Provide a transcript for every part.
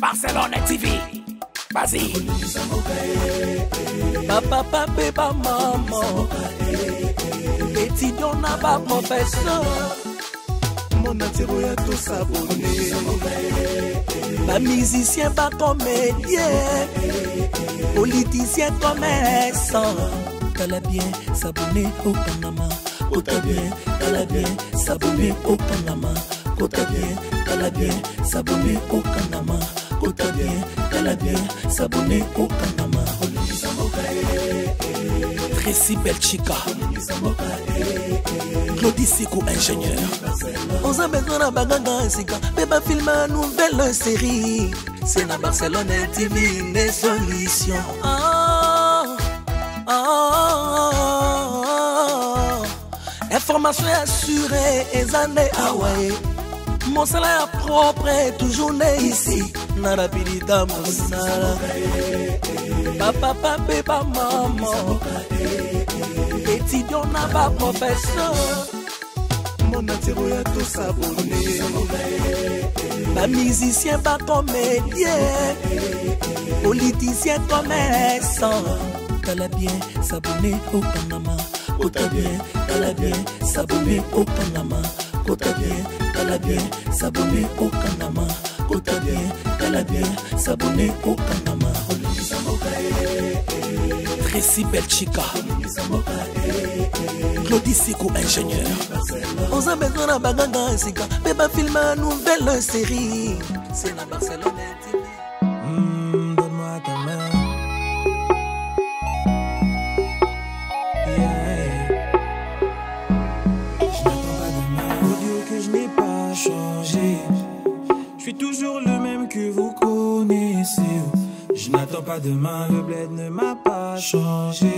Barcelone TV. Vas-y. Papa, papa, maman. Étudiant n'a pas professeur. Mon atiro ya tout s'abonner. Pas musicien, pas comédien. Politicien, commerçant. T'as bien s'abonner au Panama. T'as bien, t'as bien s'abonner au Panama. T'as bien, t'as bien s'abonner au Panama. T'as bien, t'as bien s'abonner au Panama. Tracy Belchica, Claudie Sikou, ingénieur. On a besoin de baganga sika, mais pas filmer une nouvelle série. C'est la Barcelone TV, les solutions. Information assurée, et années Hawaii. Mon salaire propre est toujours né ici. Nara pilita mon salaire. Papa, papa, maman. Étudiant n'a pas professeur. Mon atiro ya tout s'abonner. Pas musicien, pas comédien. Politicien, commerçant. T'as bien s'abonner au Panama. T'as bien s'abonner au Panama. T'as bien s'abonner au Panama. T'as bien s'abonner au Panama. Tracy Belchica, Claudie Sikou, ingénieur. On a besoin de baganga sika, mais pas filmer une nouvelle série. C'est la Barcelone TV. Donne-moi ta main. Je suis toujours le même que vous connaissez. Je n'attends pas demain, le bled ne m'a pas changé.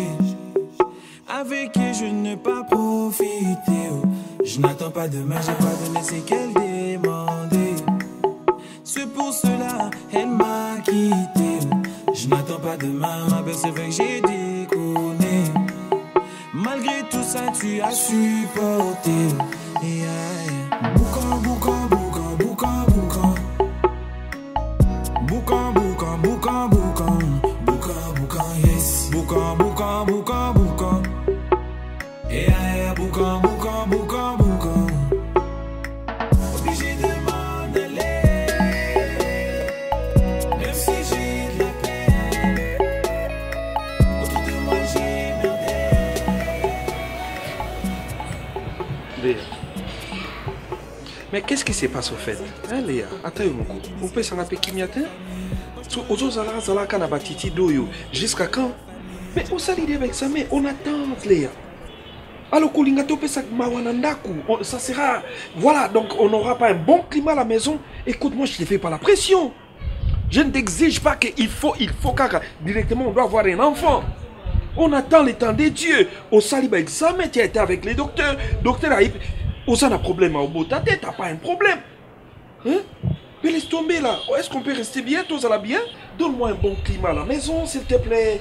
Avec qui je n'ai pas profité. Je n'attends pas demain, j'ai pas donné ce qu'elle demandait. C'est pour cela, elle m'a quitté. Je n'attends pas demain, ma belle, c'est vrai que j'ai déconné. Malgré tout ça, tu as supporté. Boucan, boucan, boucan, boucan, boucan. Boucan, boucan, boucan, boucan. Boucan, boucan, yes. Boucan, boucan, boucan, boucan. Boucan, boucan, boucan, boucan. Obligé de m'en aller. Même si j'ai de la peine. Autour de moi j'ai merdé. Mais qu'est-ce qui se passe au fait? Hein, Léa, attends un coup. Vous pouvez s'en appeler qui m'y attend? Jusqu'à quand? Mais on s'allie avec ça, mais on attend, Léa. Alors, ça sera... Voilà, donc on n'aura pas un bon climat à la maison. Écoute-moi, je ne te fais pas la pression. Je ne t'exige pas qu'il faut car directement on doit avoir un enfant. On attend le temps de Dieu. Au saliba examen, tu as été avec les docteurs. Docteur a... On a un problème au bout de ta tête, t'as pas un problème. Hein? Mais laisse tomber là. Est-ce qu'on peut rester bien? Tout ça là bien? Donne-moi un bon climat à la maison, s'il te plaît.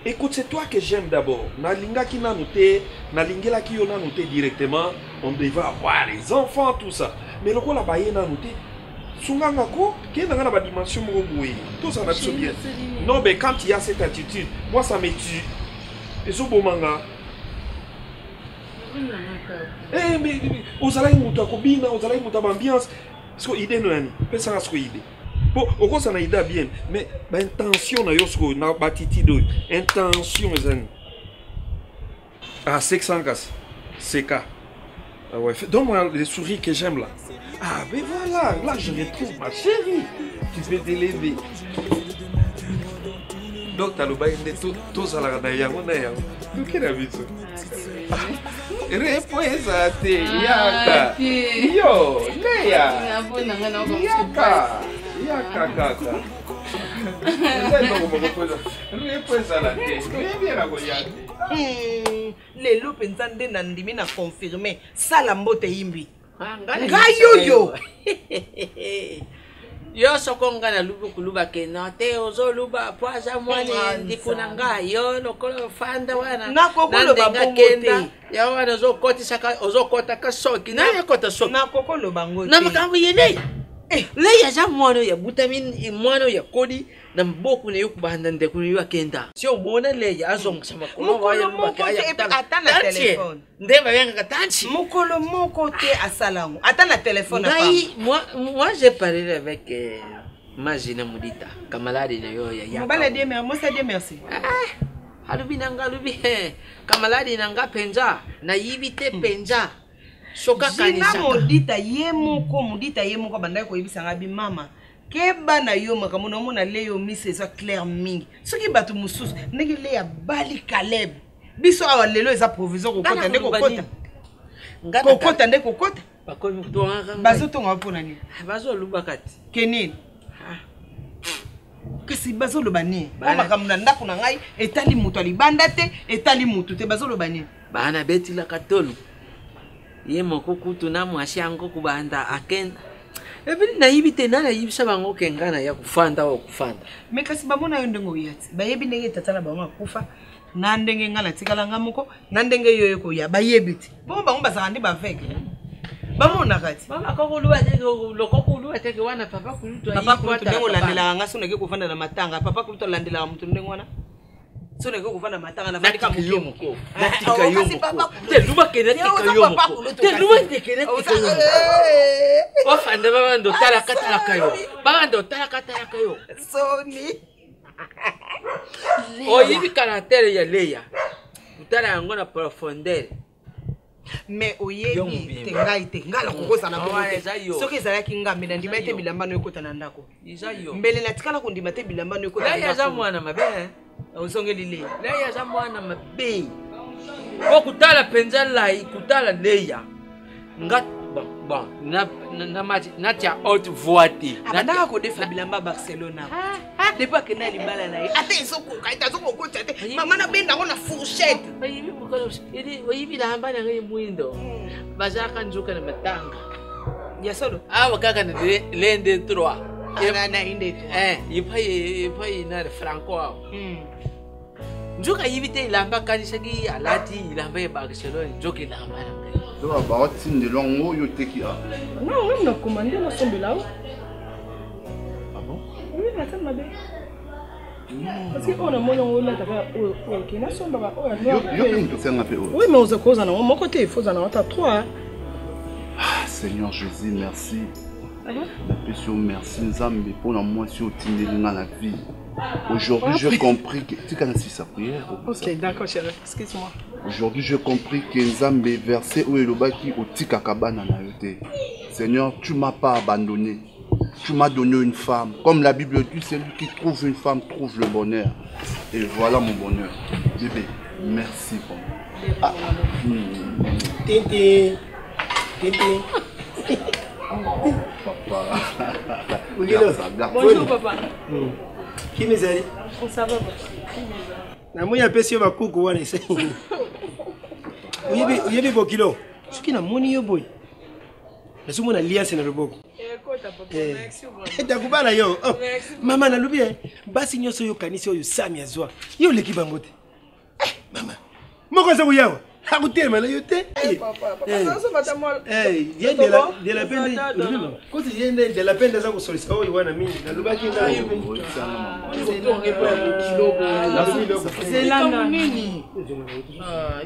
Écoute, c'est toi que j'aime d'abord. Nalinga qui n'a noté, Nalingela qui a noté directement, on devait avoir les enfants, tout ça. Mais le quoi là-bas, il a noté. Sungangako, qui est dans la dimension mouroué. Tout ça n'a pas bien. Non, mais quand il y a cette attitude, moi ça me tue. Et ce beau manga. Eh, mais vous allez monter à Kobina, vous allez monter à l'ambiance. Parce que l'idée n'est pas ça, ce idée. Bon, au contraire, ça n'a idée bien. Mais l'intention, n'a pas d'idée. Intention, ah, 600 gas. C'est cas. Ah ouais, donne-moi les souris que j'aime là. Ah, mais voilà, là je retrouve ma chérie. Tu peux t'élever. Donc, tu as le bain de tout ça là, d'ailleurs. Tu qu'est-ce que tu Repoesate, yaka. Yo, Leia. Yaka. Yaka, kaka. Lelo pensande nandimi na confirmer sala mbote imbi. Ngayoyo. Yo sokonga na lubu kuluba kena te ozo luba poaza mwani ndikunanga yo lokolo fanda wana nakokolo babongote ya wana zo koti saka ozo kota ka soki na ya kota soki nakokolo bangote na makambo yene Leia za mwana ya butamin mwana ya kodi na mboku ne yokubanda ndeko ne yakenda. Si obona Leia azongisa makolo waya bakaya atana telefone. Ndeba yenga katanchi. Mukolo moko te asalango. Atana telefone pa. Moi j'ai parlé avec Magina Mudita, camarade na yo ya. Mbala die merci, moi ça die merci. Halubi nanga lubi camarade nanga penja na yibite penja. Shoka kanisa. Mudita ye moko banda ko yibisa ngabi mama. Keba na yo makamona mona leyo mise za clair mingi. Soki batu mususu ndenge le ya bali Caleb. Biso awa lelo eza provision ko kota ndeko kota. Ngata kota ndeko kota. Bakomi kutonga. Bazo tonga pona ni. Bazo lubakati. Kenini? Kasi bazo lobani. Makamona ndako na ngai etali mutu alibanda te, etali mutu te bazo lobani. Bana beti la katolu. Ye moko kutu na mwashi ango kubanda akenda. Ebili na yibite na yibisa bango kengana ya kufanda wa kufanda. Mekasi bamona yo ndengo yati. Bayebi ndenge tatana bango kufa. Na ndenge ngala tikala ngamoko, na ndenge yoyo ko ya bayebiti. Bo bango bazakandi baveke. Bamona kati. Mama kokuluwa teke lokokuluwa teke wana papa kuluto ayi. Papa kuluto ndengo landela nga sona ke kufanda na matanga. Papa kuluto landela mutu ndengo wana. Sona ke kufanda matanga na vandika mukiyomoko. Natika yomoko. Te luba kena tika yomoko. Te luba kena tika yomoko. Wafanda babando tala katala kayo. Babando tala katala kayo. Soni. Oyibi caractère ya Leia. Utala yango na profondeur. Mais oyebi te ngala kokoza na bote. Soki ezalaki ngambe na ndima ete bilamba no ekota na ndako. Mbele na tikala ko ndima te bilamba no ekota na ndako. Leia za mwana mabe. Osongeli Leia. Leia za mwana mabe. Ko kutala penza lai kutala Leia. Ngat bon na tia haute voix. Abandaka ko defa bilamba Barcelona. Depa ke na libala na ye. Ate isoko kaita soko ko tete. Mama na benda ko na fourchette. Bayibi bukalo. Bayibi la hamba na ngai mwindo. Bazaka njuka na matanga. Ya solo. Wakaka na lende 3. Na inde. Ipai na franco ao. Njuka yibite ilamba kanisa gi alati ilamba ya Barcelona njuka ilamba na ngai. Donc baotine de longo yo teki a. Non, on a commandé la sombe là-haut. Ah bon? Oui, la tête m'a dit. Parce qu'on a mon nom là, qui n'a sombe là. Oui, mais on se cause en mon côté, il faut en avoir 3. Seigneur Jésus, merci. La personne, merci. Nzambe pour moi si au tindeli la vie. Aujourd'hui, j'ai compris que tu connais sa prière. Ok, d'accord, chérie. Excuse-moi. Aujourd'hui, j'ai compris que Nzambe verset où est le baki au tikakabana na yote. Seigneur, tu m'as pas abandonné. Tu m'as donné une femme. Comme la Bible dit, celui qui trouve une femme trouve le bonheur. Et voilà mon bonheur. Bébé, merci pour moi. Tintin. Bonjour, papa. Qui me dit? Ça va, papa. Na moya pesi ba kuku wana ise. Uyebi bokilo. Suki na moni yo boy. Nasumo na liasi na loboko. Kota papa, merci beaucoup. Takubala yo. Mama na lubi basi nyoso yo kanisi yo sami azwa. Yo leki bangote. Mama. Moko za kuyawa. Hakutema na yote. Viens de la peine. Quand tu viens de la peine za kusolisa oyo wana mimi na lubaki na yo. C'est là nini?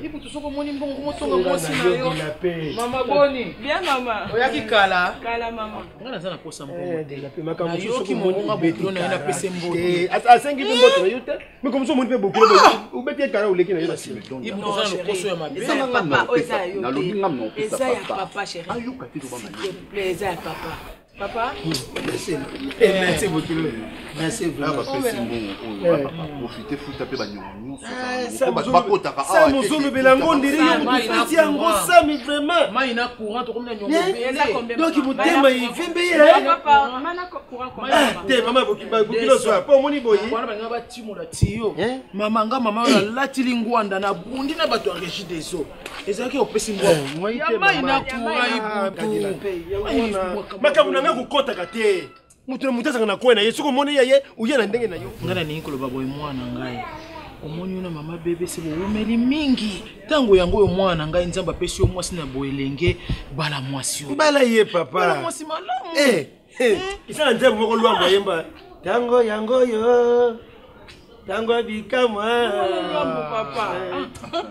Ibu tusoko moni mbongo motonga mosi na yo. Mama boni. Bien maman. Oyaki kala. Kala maman. Ngana sana kosa mbongo. De la peine makamu soko moni betro na ina pese mboto. Asengi mboto na yote. Mais comme ça moni pe bokilo ubeti kala uleki na yo. Ibu tusana koso ya mabe. Papa, Eza ya papa chérie. S'il te plaît, eza ya papa. Papa? Merci beaucoup. Merci vraiment. Profitez fou taper bagnon. Ça nous belango ndiri yo yango sami vraiment. Maina courant comme na nyongo. Donc il mutema ivembe papa, mana courant comme ça. Te mama bokilo so pa moni boyi. Wana banga ba timo la tiyo. Mama la latili ngwanda na bundi na bato enrichi des eaux. Ezaki opesi ngwa. Ya maina courant ibutu. Makamuna me kukota kate. Mutu mutasa na kwena yesu ko moni yaye uye na ndenge na yo. Ngana ni nkolo boy mwana ngai. Omoni na mama bebe se bomeli mingi. Tango yango yo mwana ngai nzamba pesi yo mwasi na boelenge bala mwasi yo. Bala ye papa. Bala mwasi malamu. isala nzembo moko lwambo yemba tango yango yo tango bikamwa papa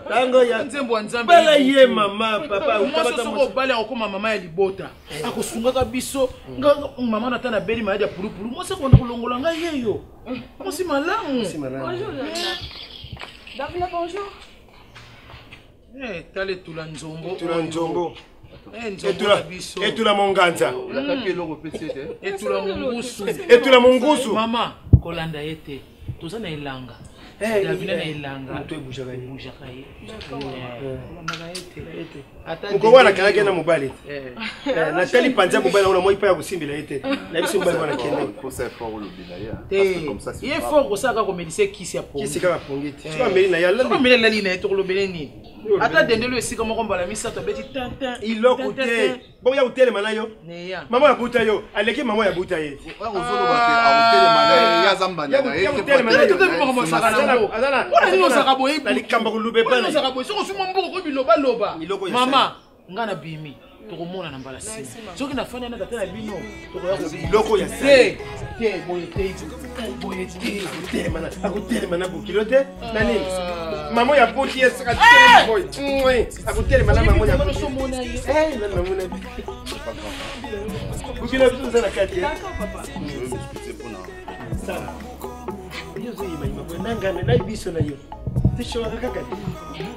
tango ya nzembo nzambe bala ye mama papa ukabata mo bala okoma mama ya libota akosunga biso nga mama na tana beli maadi ya pulupulu mo se konda kolongola nga yeyo mo si malamu bonjour Davina bonjour tale tula nzombo etula monganza etula etula mongusu mama kolanda ete toza na elanga Davina na elanga to ebujaka ye muko wana kaka na mobali natali panza mobali ona moi pa ya kusimbila ete na biso mobali wana kende faut ça fort le bilaya comme ça il est fort ça ka ko medicine kisi ya pongi kisi ka pongiti so mbeli na yalla ko mbeli la lina to lobele ni ata dendelo esika moko mbala misato beti tantan iloko te bon ya utele manayo mama ya buta yo aleki mama ya buta ye wa ozolo ba te a utele manayo ya zambanya na ya utele manayo mama ngana bimi tokomona na mbala si soki nafani na tata na bino iloko ya se akutelema na bukilo te na nini mama ya buti esaka boy akutelema na mama ya buti bukilo biso na kati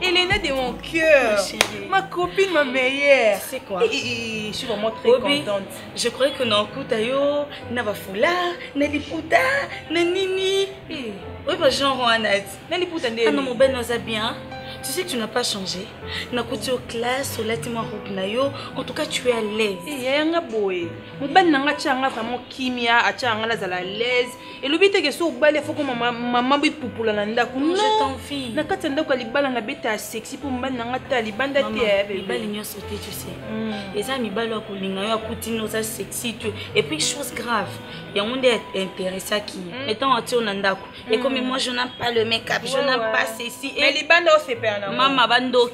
Elle est née de mon cœur, ma copine, ma meilleure. C'est quoi? Je suis vraiment très contente. Je croyais que dans Koutayo, Nava Foula, Naliputa, Nanini. Oui, bah genre Annette. Naliputa, ah non, mon ben nous a bien. Tu sais que tu n'as pas changé. Na côté aux classes, au latima roupnayo. En tout cas, tu es à l'aise. Eh, yanga boy. Mon ben nanga changa vraiment kimia, achanga la zala l'aise. Et le but est que so balé faut que maman bi pupula nanda ku. Non, je t'envie. Na katanda ko libala na beta sexy pour ben nanga talibanda te. Libala nyo sauté, tu sais. Les amis balo ko linga yo akutino ça sexy tu. Et puis chose grave, il y a monde intéressé qui étant en tion nanda ku. Et comme moi je n'aime pas le make-up, je n'aime pas ceci. Mais libanda c'est Maman bandoki.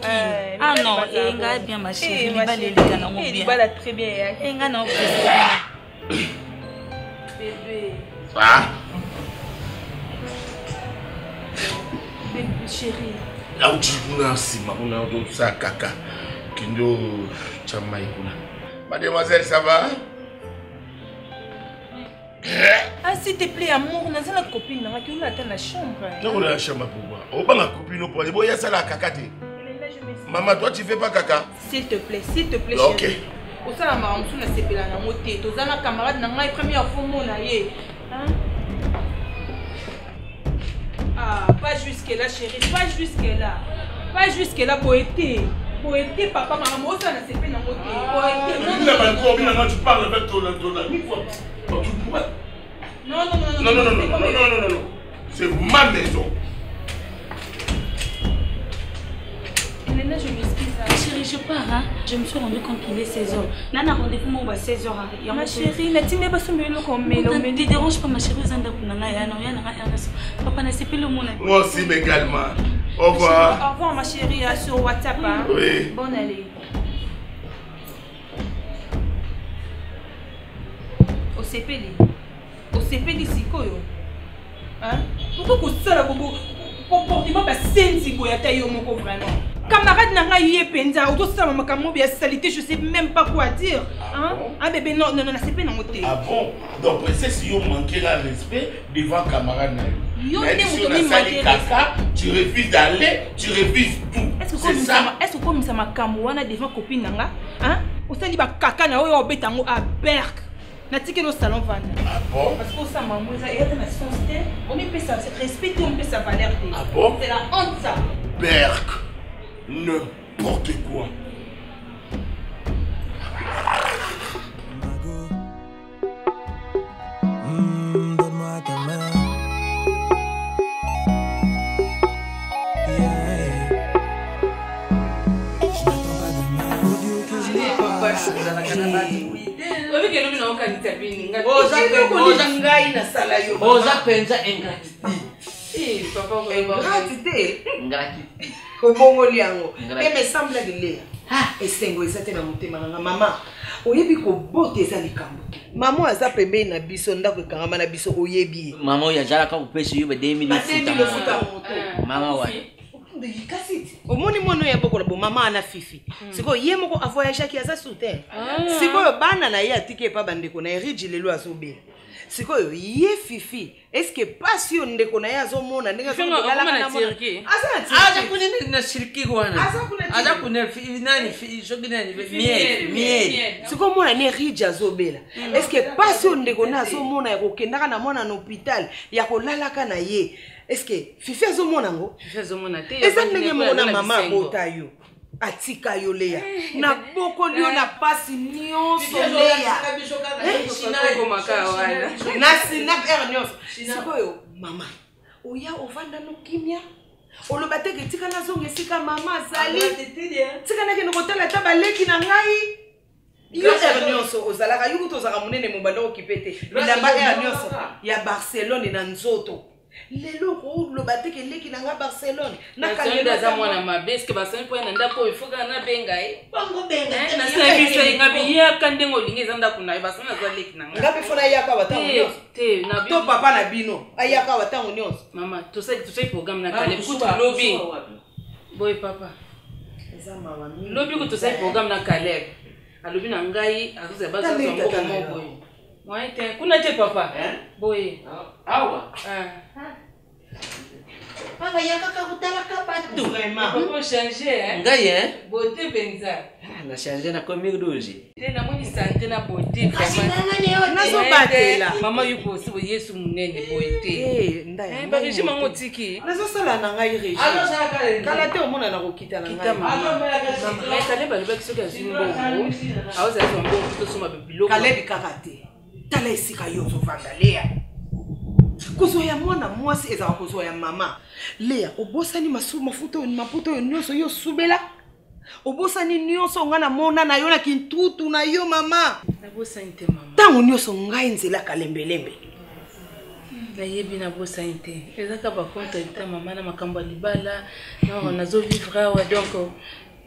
Ah non, enga bien ma chérie, libala leka na mo bien. Libala très bien. Enga na bébé. Ah. Bébé chérie. Là où tu m'as si maman a ça caca. Kindo chamai kuna. Mademoiselle, ça va? Ah, s'il te plaît, amour, on a la copine, on a dans la chambre. On a la chambre pour moi. On va ma copine pour aller. Bon, il y a ça là, caca. Maman, toi, tu fais pas caca? S'il te plaît, chérie. Ok. Au sein de ma maison, on a séparé la moitié. Tous les camarades, on a eu première fois mon aïe. Ah, pas jusque-là, chérie, pas jusque-là. Pas jusque-là, poété. Poété, papa, maman, on a séparé la moitié. Tu parles avec ton ami, quoi. Non. Non. C'est ma maison. Elena, je m'excuse. Chérie, je pars. Hein? Je me suis rendu compte qu'il est 16h. Nana, rendez-vous moi à 16h. Ma chérie, Natine pas sommer le comme mais ne te dérange pas, ma chérie. Papa n'a pas le monde. Moi aussi, également. Au revoir. Au revoir, ma chérie, sur WhatsApp. Hein? Oui. Bonne année. Au CPD sikoyo. Hein? Pourquoi que ça la bobo comportement ba sensi boya tayo moko vraiment. Camarade nanga yé penza auto ça makambo bien salité, je sais même pas quoi dire. Hein? Ah bébé non, c'est pas dans moté. Ah bon? Donc c'est si yo manquer le respect devant camarade na yo. Yo ne mo manquer caca, tu refuses d'aller, tu refuses tout. Est-ce que comme ça makambo wana devant copine nanga? Hein? Au sali ba kaka na oyo betango à Berck. Natiki no salon vendre. Ah bon? Parce que ça maman ça y a dans la société, on peut ça respecter, on peut sa valeur. Ah bon? C'est la honte ça. Berck, n'importe quoi. Donne-moi ta main. Je n'attends pas demain. Au Dieu que je n'ai pas. Oza penza ingratitude. Ingratitude. Kobongoli yango. Me semble que le. Ah, esengo ezate na motema na mama. Oyebi ko bote eza likambo. Maman aza pembe na biso ndako kangama na biso oyebi. Maman ya jala ka kupesa yo ba 2000 futa. Mama wa. Omoni mono ya boko bo mama ana fifi. Siko ye moko a voyage ki aza souterre. Siko bana na ye atike pa bandeko na eriji lelo azobela. Siko ye fifi. Est-ce que pas si on ndeko na ye azomona ndenge azomona na mona. Aza kunene na shiriki wana. Aza kunene nani shogi nani miel. Siko mona ne eriji azobela. Est-ce que pas si on ndeko na azomona ya kokendaka na mona na hôpital ya kolalaka na ye. Est-ce que Fifi azomona ngo? Fifi azomona te. Eza ndenge mona mama bota yo. Atika yo Leya. Na boko lio na pasi nyonso Leya. Na sinap nyonso. Sikoyo mama. Oya ovanda no kimia. Oloba te ke tika na zonge sika mama azali. Tika na ke no kotala ta baleki na ngai. Yo nyonso ozalaka yo kutozaka munene mobanda okipete. Bilamba nyonso ya Barcelone na nzoto. Lelo ko lo bateke leki na Barcelone na kalenda za mwana mabe ske Barcelone po nda ko ifuka na benga bango benga na sina biso ngabi ya kandengo lingeza nda kuna Barcelone za leki na ngabi fona yaka watango nyonso te na to papa na bino ayaka watango nyonso mama to sai programme na kale kutu lobby boy papa ezama wa mimi lobby kutu sai programme na kale alobi na ngai azuza baza zo ngoko boy Waite, kuna che papa? Boy. Awa. Papa yaka ka kutala ka batu. Vraiment. Faut changer Ngai Beauté benza. Na changer na comigo doji. Tena moni santé na beauté. Nazo batela. Mama yuko si Yesu munene beauté. Ndaya. Ba régime ngotiki. Nazo sala na ngai régime. Alo sala kala te omona na kokita na ngai. Mama kale ba lebaki soki azimbo. Aoza zombo to soma biloko. Kale bikakate. Tala esika yo zovanda Leya. Kuzo ya mwana mwasi eza kuzo ya mama. Leya obosani mafuta ni maputo yo nyonso yo subela. Obosani nyonso ngana mona na yo na kintutu na yo mama. Nabosani te mama. Tango nyonso ngai nzela kalembelembe. Na yebi na bosani te. Ezaka ba konta ta mama na makambo libala. Na nazo vivre wa donc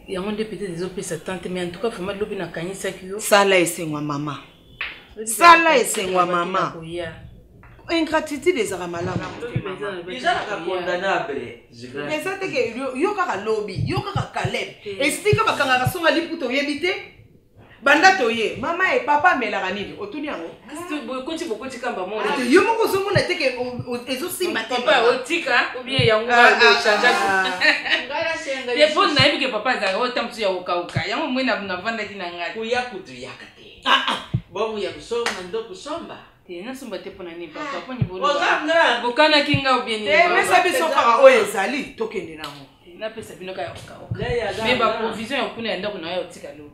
yango nde peut-être ezopesa tante mais en tout cas vraiment lobi na kanisa kiyo. Sala esengwa mama. Sala esengwa mama. Ingratitude ezaka malamu. Déjà la condamnable. Eza te ke yo kaka lobby, yo kaka Caleb. Estika bakanga kasonga liputo yebite. Banda toye, mama et papa melaka nini? Otuni yango. Koti bokoti kamba mona. Yo moko zomona te ke ezo simba te. Papa otika ou bien yango ba changer. Ngala senga. Te fon na yebike papa za otamtu ya okauka. Yango mwina vanda kina ngati. Kuya kutu yakate. Bomu ya kusoma ndo kusomba. Tena somba te pona ni papa poni bolo. Ozanga bokana kinga obieni. Mesa biso kaka oyo ezali tokende nango. Na pesa bino ka yoka. Mais ba provision ya kuna ndako na yo tika lo.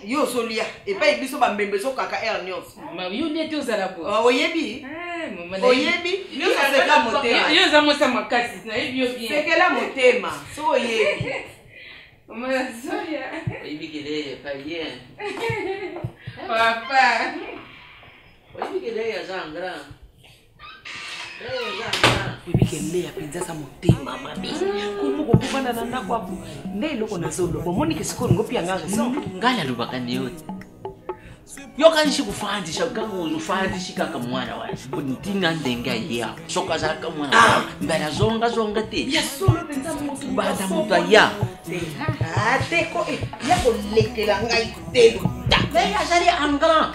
Yo solia et pas biso ba mbembe so kaka air nyos. Ma yo nete ozala bo. Oyebi? Mama. Oyebi? Yo seka motema. Yo za mosa makasi na yo bien. Sekela motema. So oyebi. Mama soya. Oyebi kele pa bien. Papa. Oyebi kele ya zangra. Oyebi kele ya penza sa motema mami. Kumu ko kubana na ndako apo. Nde loko na zolo. Bomoni ke sikoro ngopi anga reso. Ngala lubakani yote. Yokanshi kufandisha kangu ufandisha kaka mwana wa. Kuntinga ndenga ya. Soka za kaka mwana. Mbara zonga te. Ya solo penza mutu bada mutu ya. Teko ya ko lekela ngai telu. Leya zari angala.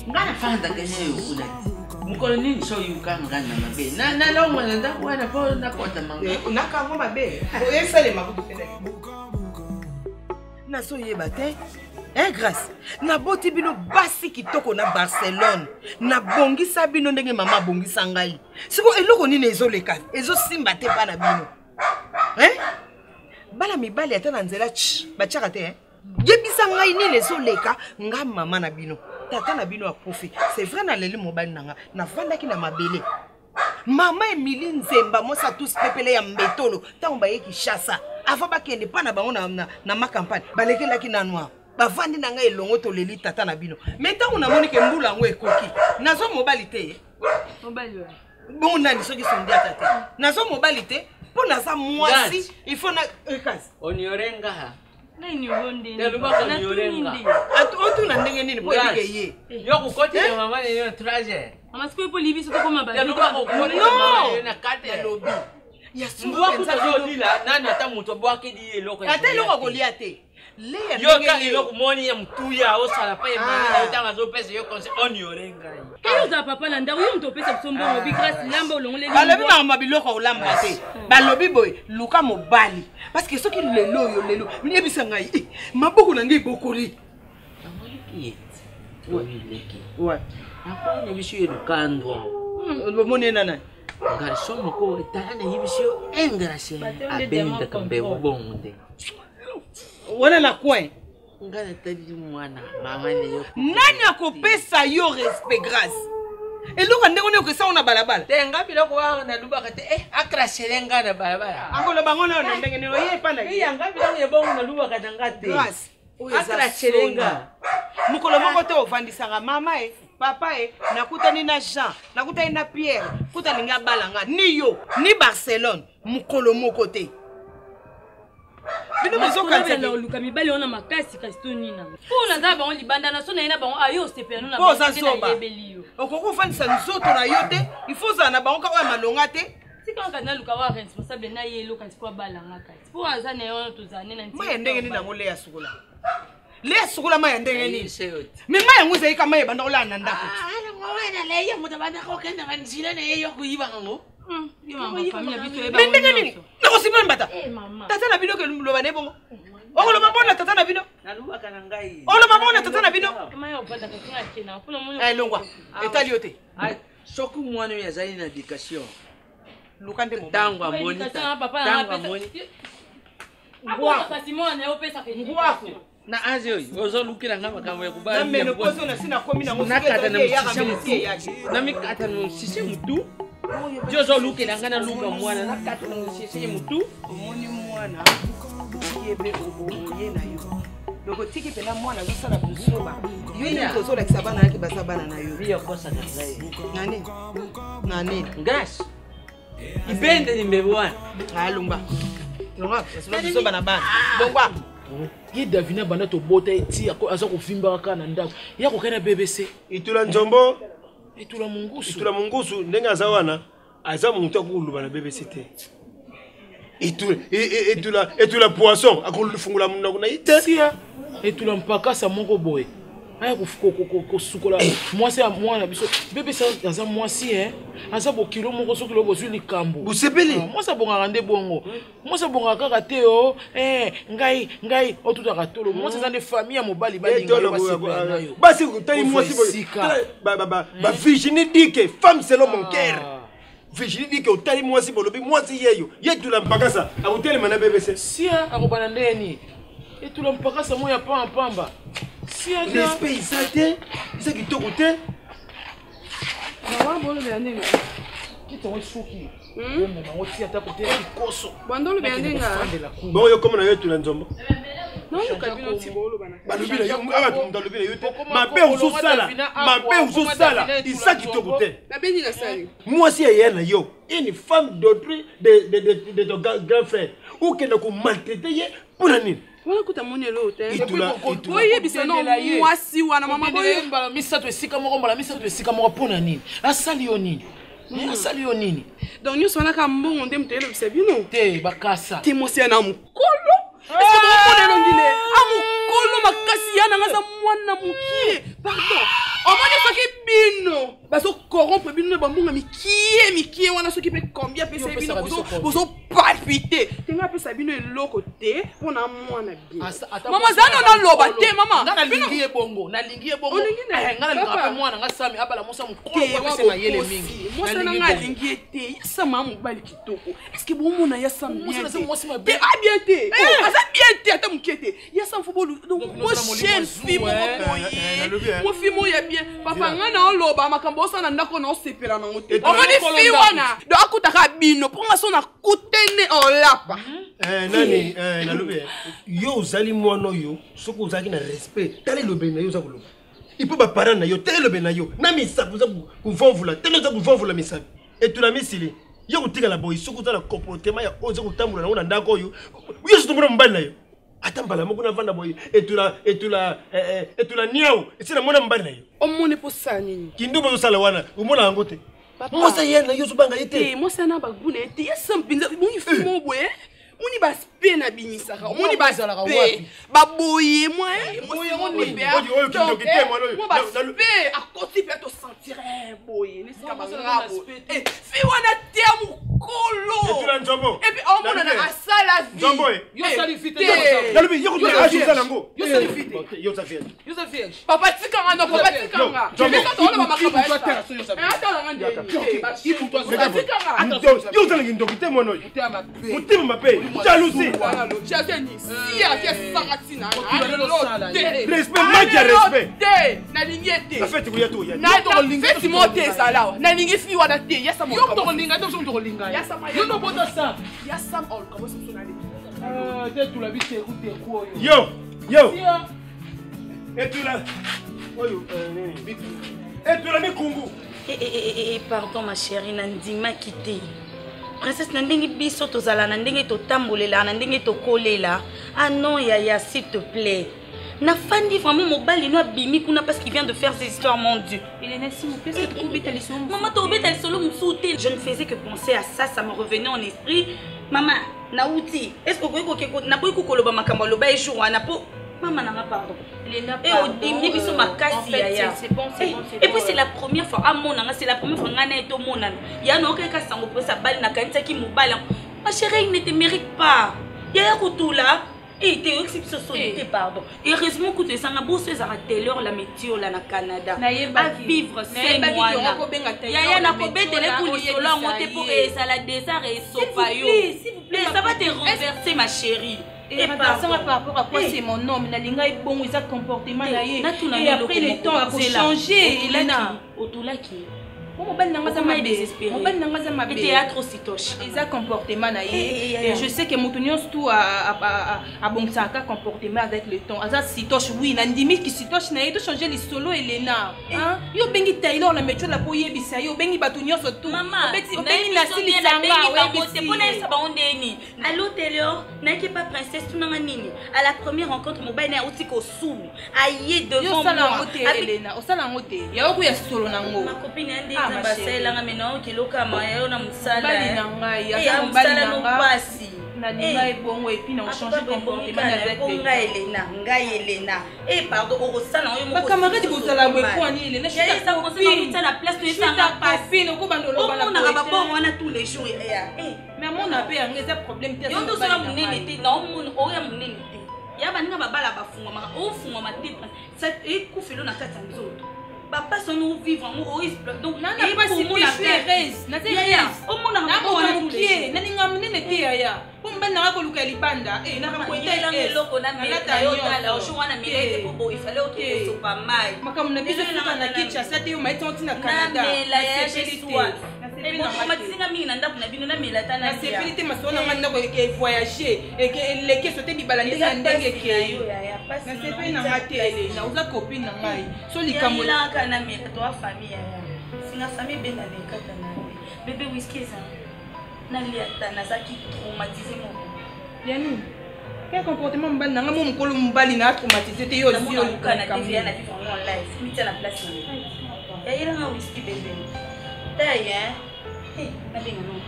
Ngana fanda kenyeyo kuna. Mukolo nini so yukanga na mabe. Na longo nda kwa po na kota manga. Unaka mabe. Oyesale makutu tele. Na so yeba te. Grâce. Na boti bino basi kitoko na Barcelone. Na bongisa bino ndenge mama bongisa ngai. Siko eloko nini ezoleka. Ezo simba te pa na bino. Bala mibali ata na nzela bachaka te. Yebisa ngai nini ezoleka nga mama na bino. Tata na bino akufi. C'est vrai na leli mobali nanga. Na vandaki na mabele. Mama Emily Nzemba mosa tous pepele ya mbetolo. Tango ba yeki chassa. Avant ba kende pa na bango na ma campagne. Balekelaki na noir. Bavandi na ngai elongo to leli tata na bino. Mais tango na moni ke mbula ngo ekoki. Nazo mobali te. Mobali wa. Bon nani soki sondia tata. Nazo mobali te. Po naza mwasi, il faut na ekasi. Onyorenga ha. Nani uronde? Nalubaka nyorenga. Otuna ndenge nini po ye. Yo kukoti ya mama ni yo traje. Mama siku ipo libi soto koma ba. Nalubaka kukoti ya mama na kate ya lobi. Ya Mbwa kutazolila nani ata mutu bwake di eloko. Ata eloko goliate. Le Yo ka eloko moni ya mtuya osala pa emana utanga zo pesa yo konse on yorenga. Kayo za papa na ndawo yo mtopesa kusomba mo bigras lamba olongole. Balobi ba mabiloko olamba te. Balobi boy luka mobali. Parce que soki lelo yo lelo nyebisa ngai maboko na ngai bokoli. Ouais. Après ne bisu edukandwa. Moni nana. Garçon moko etana yibisio engrase abenda kambe bonde. Wana na coin. Ngana tadi mwana mama ne yo. Nani akopesa yo respect grâce. Eluka ndeko ne okesa ona balabala. Te ngapi loko wa na lubaka te akraselenga na balabala. Angolo bangona na ndenge ne oye pa na. Ngapi loko yebongo na lubaka ngate. Grâce. Akraselenga. Mukolo moko te ofandisanga mama papa nakutani na Jean, nakutani na Pierre, kutani nga balanga ni yo, ni Barcelone, mukolo moko te. Bino mozo kanza na luka mibali ona makasi kastoni na. Pona za ba on libanda na sona ina ba on ayo stepeno na ba yebeli. Okoko fandisa nzoto na yo te, il faut za na ba on ka wa malonga te. Sika kana luka wa responsable na yelo kanti kwa balanga kati. Po aza na yo tozane na nti. Ma ndenge ni na ngole ya sukula. Le sukula ma ndenge ni. Me ma yangu ze ka ma banda ola na ndako. Ala ngwana le ya mutabanda ko kenda nganzila na yo kuiba ngo. Yo mama family bitu eba. Ndenge nini? Nako simba mbata. Mama. Tata na bino ke luloba ne bongo. Olo mabona tata na bino. Na luba kana ngai. Olo mabona tata na bino. Ma yo banda ka kinga kina. Pula mo. Longwa. Etali yote. Ai soku mwana ya zali na education. Lukande mo. Tangwa monita. Tangwa monita. Ngwa kasi mwana yo pesa ke ngwa. Na azio ozo lukira ngama kama yakubali. Na meno kozo na sina komi na nakata na msisi yake. Na mikata na msisi mtu. Jozo lukira ngana luka mwana nakata na msisi mtu. Omoni mwana. Yebe oboye na yo. Loko tiki pena mwana zosala busoba. Yo ni kozo la kisabana yake basabana na yo. Biya kosa na zai. Nani? Nani? Gas. Ibende ni mbebwana. Alumba. Longa, sima busoba na bana. Longwa. Ye Davina banda to bota eti aza kuvimba kana ndako yako kana BBC itula nzombo itula mungusu ndenga azawana aza muntu akuluba na BBC te itula poisson akulufungula munako na ite sia itula mpaka sa moko boy aya kosukola mwasi ya mwana biso BBC aza mwasi aza bokilo moko soki lobo zwi likambo busepeli mwasi abongaka nde bongo mwasi abongaka kaka te ngai otutaka tolo mwasi eza nde famille ya mobali balingayo basi tali mwasi ba Virginie dike femme selon mon cœur Virginie dike otali mwasi bolobi mwasi yeyo yetula mpaka sa akutelema na BBC sia akobana ndeni etula mpaka sa moya pamba sia respect isate isa kitoko te na bolo ya ndenge kitongo suki bombe mango tia ta kote koso bandolo bya ndenga bon yo comme na yo tula nzombo non kabino tibolo bana balobila yo aba ndalobila yo te mabe usosala isa kitoko te na beni na sali mwasi ya na yo une femme d'autrui de ton grand frère ou que ne ko maltraiter ye pour nini wala kuta moni lo te oye bisano mwasi wana mama boye mbala misato esika moko pona nini asali yo nini donc nyuso wana ka mbongo nde mtelo bisabino te bakasa te mosia na mukolo est-ce que mona longile amukolo makasi yana ngaza mwana mukie pardon omoni soki bino baso corrompre bino ba mbonga mikie wana soki pe combien pesa bino bozo palpiter tenga pesa bino eloko te pona mwana bien mama zano na loba te mama nalingi ebongo ngala linga mwana ngasami abala mosa mukolo pesa na yele mingi mosa na ngalingi te yasama mobali kitoko est-ce que bomona yasama bien bien te asa bien te ata mukete yasama fobolu donc moi chez fimo mo fimo ya bien papa ngana oloba makambo osana ndako na osepela na ngote omoni fi wana do akutaka bino ponga sona kutene olapa nani nalobi yo uzali mwana yo soko uzaki na respect tali lobe na yo za kuloba ipo ba parents na yo tali lobe na yo na misabu za kuvomvula tali za kuvomvula misabu etula misili yo kutika la boy soko za la comportement ya oza kutambula na ndako yo yo sotumura mbali na yo Attends, bala moko na vanda boy et tu la niao et c'est la mona mbali na yo. O mone po sani. Kindo bo sala wana, umona ngote. Moi ça yena yo subanga yete. Moi ça na ba gune ete. Ya sampinza mo ifimo boye. Moni ba spe na binisaka. Moni ba sala wapi? Ba boye moi. Boye on be. Oyo kindo kite moi no. Mo ba spe a côté pe to sentir boye. Nesi ka ba ngabo. Eh, fi wana temu kolo. Et tu la nzombo. Et puis on mona na asala vie. Nzombo. Yo salifite. Nalubi yo ko ajuza nango. Yo salifite. Yo safia. Yo safia. Papa tikanga no papa tikanga. Nzombo. Yo makaba. Yo tala kindo kite moi no. Mutima mape. Jalousie. Respect, manque respect. Na lingete. Ça fait tu y a tout. Na to linga tu monter ça là. Na lingi fi wana te. Ya sa mo. Yo to linga to to linga. Ya sa ma. Yo no bota ça. Ya sa all comme ça sonale. De tout la vie c'est écouter quoi yo. Yo. Et tu la. Oyo et tu la mi kungu. Pardon ma chérie, Nandima quitté. Princesse Nandingi biso tozala Nandingi to tambolela Nandingi to kolela. Ah non Yaya s'il te plaît. Na fandi vraiment mobali no abimi kuna parce qu'il vient de faire ses histoires mon Dieu. Hélène s'il vous plaît, c'est trop bête à l'issue. Maman to bête à solo msoute. Je ne faisais que penser à ça, ça me revenait en esprit. Maman, nauti. Est-ce que vous pouvez na po koloba makambo loba e jour na po maman n'a pardon. Léna et au début ils sont ma casse c'est bon. Et puis c'est la première fois à mon c'est la première fois ngana eto monana. Ya no ka sango pour sa balle na kanisa ki mobala. Ma chérie, il ne te mérite pas. Ya kutula et te exceptionnalité pardon. Et heureusement que tu sanga bosse za Taylor la météo là na Canada. À vivre 5 mois. Ya na ko betele pour solo ngote pour ça désert et sopayo. S'il vous plaît, ça va te renverser ma chérie. Et par rapport à quoi c'est mon homme, la linga est bon, ils ont comportement là et après le temps a changer. Elena, Otulaki. Mon bel nanga ma désespéré. Mon bel nanga ma bébé. Théâtre sitoche. Ils ont comportement là et je sais que Moutonios tout a bon ça comportement avec le temps. Aza sitoche oui, Nandimi qui sitoche na et changer les solo Elena. Hein? Yo bengi Taylor la méthode la poye bisa yo bengi Batunios tout. Maman, bengi la sili sanga ouais c'est pour ça ba ondeni. Allô Taylor, n'inquiète pas princesse tout nanga nini. À la première rencontre mobile na aussi ko sou. Aïe devant moi. Elena, osala ngote. Ya oku ya solo nango. Ma copine ande baselanga mena okiloka mayo na musala bali na ngai ya musala no pasi na linga ebongo et puis na changer comportement avec Elena pardon au sala yo moko camarade bozala bwe kwani Elena je suis ça conseiller la place de ça pas fine ko bandolo bala on a ba bon on a tous les jours mais mon appel a un problème yo to sala munene te na mon oya munene te ya baninga babala bafunga maka ofunga matipra ça ekufelo na kata nzoto papa son nous vivre en risque donc nana pas si tu es na rien au monde na ko pied na ninga munene te ya pomba na ko luka libanda na ka ko ite loko na milata yo na ojo wana milete popo ifale oto sopa mai makamu na biso na kicha sate yo maito na Canada na sepelite et bon matisinga mingi na ndaku na bino na milata na sepelite masona nganda ko voyager et que les questions te bibala ndenge ndenge ke na sepelite na matele na uza copine na ngai so likambo na mela to famille singa famille bena le katana bébé whisky ça na liata na saki traumatisé mon yani quel comportement mbali nanga mo mukolo mbali na traumatisé te yo zio kana TV na vivre en live mita na place ya ila na whisky bébé taille na benga non.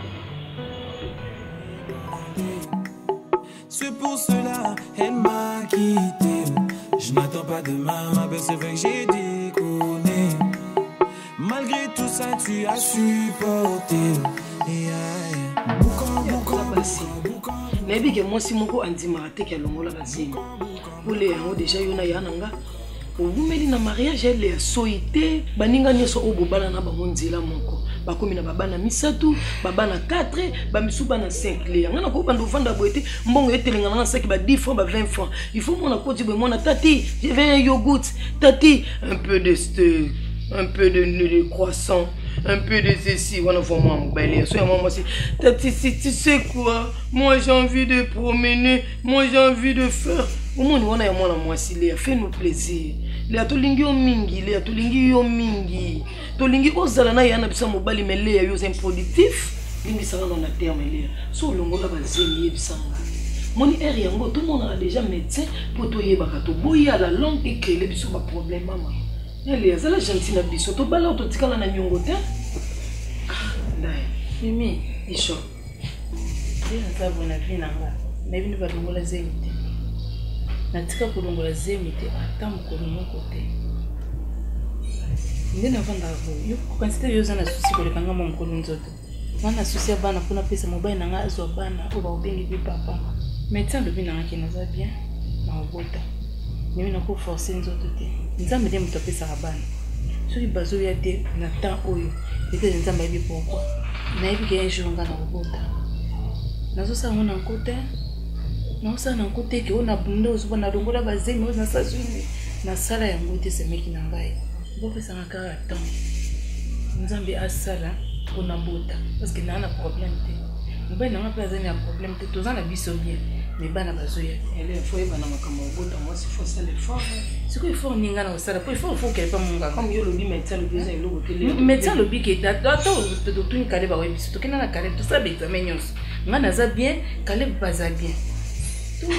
C'est pour cela elle m'a quitté. Je n'attends pas demain, ma belle, c'est vrai que j'ai déconné. Malgré tout ça, tu as supporté. Mais bien moi si moko andima te ke longola bazini. Pour les gens déjà yona yananga. Obumeli na mariage elle soité baninga nyoso obobala na bamonzela moko. Bakomi na babana misatu, babana 4, bamisuba na 5 le. Ngana ko bando vanda boete mbongo etelenga na 5 ba 10 francs ba 20 francs. Il faut mon akoti be mona tati, je veux un yogourt, tati, un peu de steak, un peu de croissant, un peu de ceci, voilà vraiment belle. Sois maman si tati si tu sais quoi, moi j'ai envie de promener, moi j'ai envie de faire. Au moins on a moi si les fais-nous plaisir. Les atolingi yo mingi, les atolingi yo mingi. Tolingi ozala na yana bisa mobali mele ya yo improductif. Lingi sanga na terme le. So longola bazemi yebisanga. Mon air yango tout le monde a déjà médecin pour to yebaka to boya la langue et créer les biso ba problème maman. Elle est la gentille na biso to bala to tikala na nyongo te. Ndai. Mimi, isho. Dina sabu na vina nga. Na bino ba dongola zemite. Na tika ko dongola zemite atam ko moko te. Ndina vanda ko. Yo consider yo zana susi ko lekanga mo mko nzoto. Wana susi bana kuna pesa mobile na nga azo bana ko ba ubengi bi papa. Médecin de bien qui nous a bien, ma bota. Nous n'avons pas forcé nous autres. Nous avons dit que nous avons fait ce qui bazo ya te na temps oyo. Et que nous avons dit pourquoi. Nous avons dit un jour on a bota. Nous avons ça on a côté. Nous avons ça on a côté que on a bundé aux bonnes dongola basé mais on a ça sur na sala ya ngote ce mec na ngai. Bon fait ça en caractère. Nous avons à sala on a bota parce que n'a problème. Nous avons un problème, tous en abisso bien, mais bana bazoya. Elle est folle, bana makamba bota, moi c'est forcer l'effort. Ce qu'il faut ninga na sala, il faut qu'elle pas mon gars. Comme yo lobi médecin le besoin le côté. Médecin lobi qui est attends, te docteur une calé ba webi, to kena na calé, tout ça examen nyos. Ngana za bien, calé baza bien.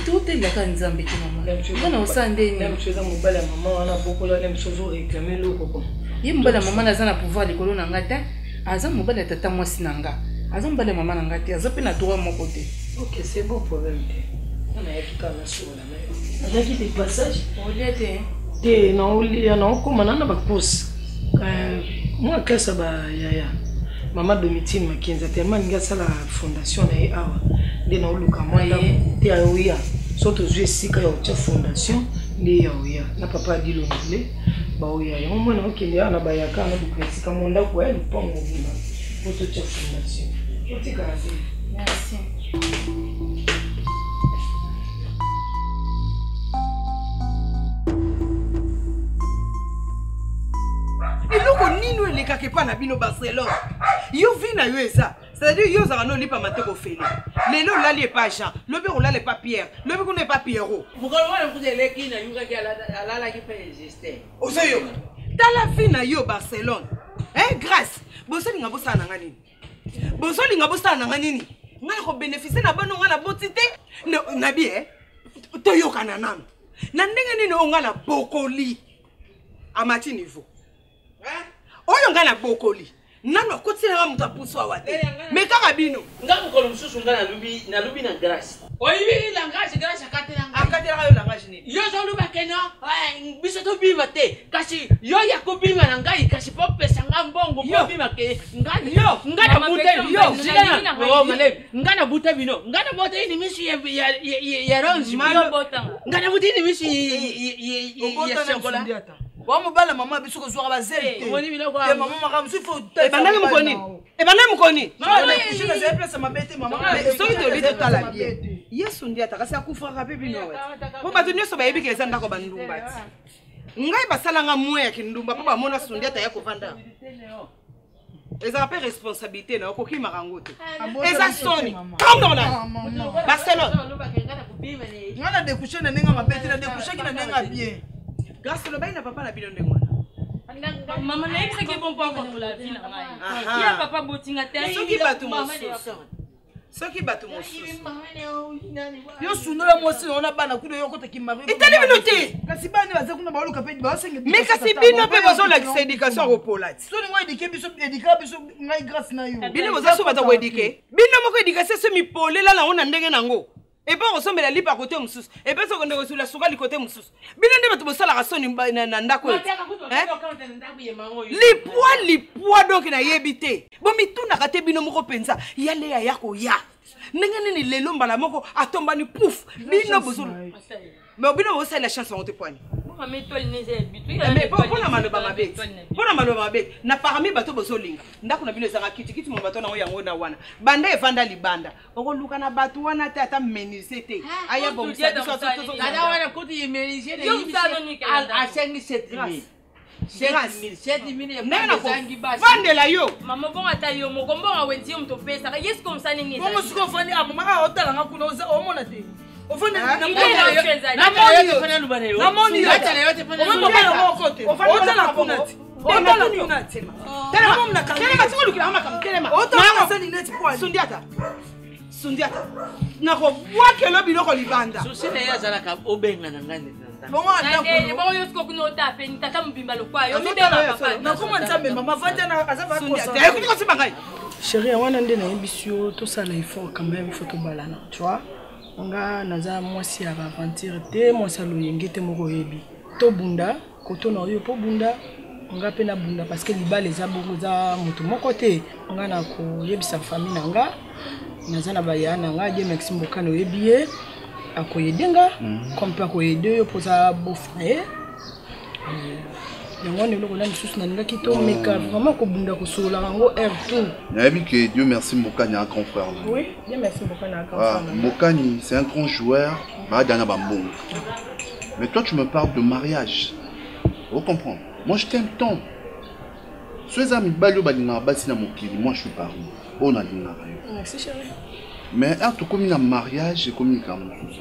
Tout est là quand nzambe ki maman. Ngana osande ni. Même chose mobile maman, on a beaucoup la même chose réclamer le coco. Yimba maman na za na pouvoir likolo na ngata, aza mobile tata moi sinanga. Azam bale maman nangati azape na droit mon côté. OK, c'est bon problème. On a écouté la sur la mer. On a dit des passages. On y était. Té non comme on a ba pause. Moi que ça ba ya. Maman Domitine Makenza tellement ngasa la fondation na awa. De na luka moi té aoya. Soto jouer sika ya fondation ni aoya. Na papa dit le nzile. Ba oya. Yo mwana okende ana ba yaka na bukwesi kamonda ko ya lupango bina. Votre fondation. Merci. Iloko nino eleka ke pa na bino Barcelone. Yo vina yo eza. C'est-à-dire yo za no lipa mateko feli. Lelo lali e pa Jean, lobi ko lali pa Pierre, lobi ko ne pa Pierrot. Mukolo wana kuzele kina yuka ki ala ki pa existe. Oseyo. Tala fina yo Barcelone. Grâce. Bosoli nga bosana nga nini? Bosoli nga bosana nga nini? Nga ko bénéficier na bano nga na botité. Na bien. To yo kana nano. Na ndenge nini onga na bokoli. Amati niveau. Oyo nga na bokoli. Nano kotsela nga muta puso awate. Me kaka bino. Nga mukolo mususu nga na lubi na grâce. Oyibi langage grâce akatela nga. Akatela yo langage nini? Yo zo luba keno. Biso to bima te. Kasi yo ya ko bima na ngai kasi pop pesa nga mbongo po bima ke. Nga na bute yo. Zilana. Oh male. Nga na bute bino. Nga na bute ni misi ya ronzi. Nga na bute ni misi ya chocolat. Wa mobala mama biso ko zwa ba zeli te. Woni bilo ko. Mama maka msifo. Ebandaki mukoni. Ebandaki mukoni. Mama je na zeli place mabete mama. So ito bito tala bien. Yesu ndia takasi akufa ka pepi no wet. Po batu nyoso ba yebi ke zanda ko bandumba. Ngai basala nga mwe ya kindumba po ba mona sundia ta ya ko vanda. Eza pas responsabilité na okoki marangote. Eza soni. Comme là. Barcelone. Ngana de coucher na nenga mabete na de coucher ki na nenga bien. Grâce le bain n'a pas la bille de moi. Maman n'est pas bon pour la vie. Il y a papa boutinga terre. Ce qui bat tout mon sous. Ce qui bat tout mon sous. Yo sunola moi si on a bana kudo yo kota kimari. Et telle minute. Kasi bani baza kuna ba luka pe ba senge. Mais kasi bino pe besoin la éducation au polati. So ni ngoi dike biso éduca biso ngai grâce na yo. Bino boza so bata ko éduquer. Bino moko éducation se mi polé là on a ndenge nango. Et pas ressemble la lipa côté moussous. Et pas on est sur la souga du côté moussous. Bien ne pas ça la raison na ndako. Les poids donc na yebité. Bon mi tout na kate bino moko penza. Ya le ya ko ya. Ndenge ni lelo mbala moko atomba ni pouf. Bino bozo. Mais bino wo la chance on te poigne. Mais toi il n'est mais pour la maloba mabe. Pour la maloba mabe. Na parmi bato bozo linga. Ndako na bino zanga kiti mo bato na yango na wana. Banda evanda libanda. Oko luka na bato wana te ata menisete. Aya bon ça dada wana kuti yemenisé ne yibi. A 57 7,000 vande la yo mama bon ata yo mokombo nga wendi yo mtopesa yes comme ça nini bon siko fani a mama otala nga kuna o mona te o fani na moni yo atala yo te fani o kote o fani otala kuna te otala kuna te tena mama na kanga tena matiko lukila mama kam tena ma otala sani net point sundiata nakobwaka elobi biloko libanda susi na ye azalaka obenga na ngai chérie wana nde nayebisi yo tosala effort quand même faut tobalana tu vois nga naza mwasi ya aventure te mwasi aloyenge te moko oyebi tobunda kotona oyo po bunda nga pe na bunda parce que libala eza bongo eza moto moko te nga na koyebisa famille na nga naza na baya na nga die Maxime Bokano oyebi ye akoyedenga comme pe akoyede yo poza beau-frère yango ne lokona lisusu na ningaki to meka vraiment kobunda kosolola yango air tout nayebi que Dieu merci Mbokani un grand frère. Oui, Dieu merci Mbokani un grand frère. Mbokani c'est un grand joueur baadana bambongo. Mais toi tu me parles de mariage. Vous comprenez? Moi je t'aime tant. Ceux amis balio balinga basi na mokili, moi je suis parmi. On a linga. Merci chérie. Mais quand tu commis un mariage, j'ai commis un mariage.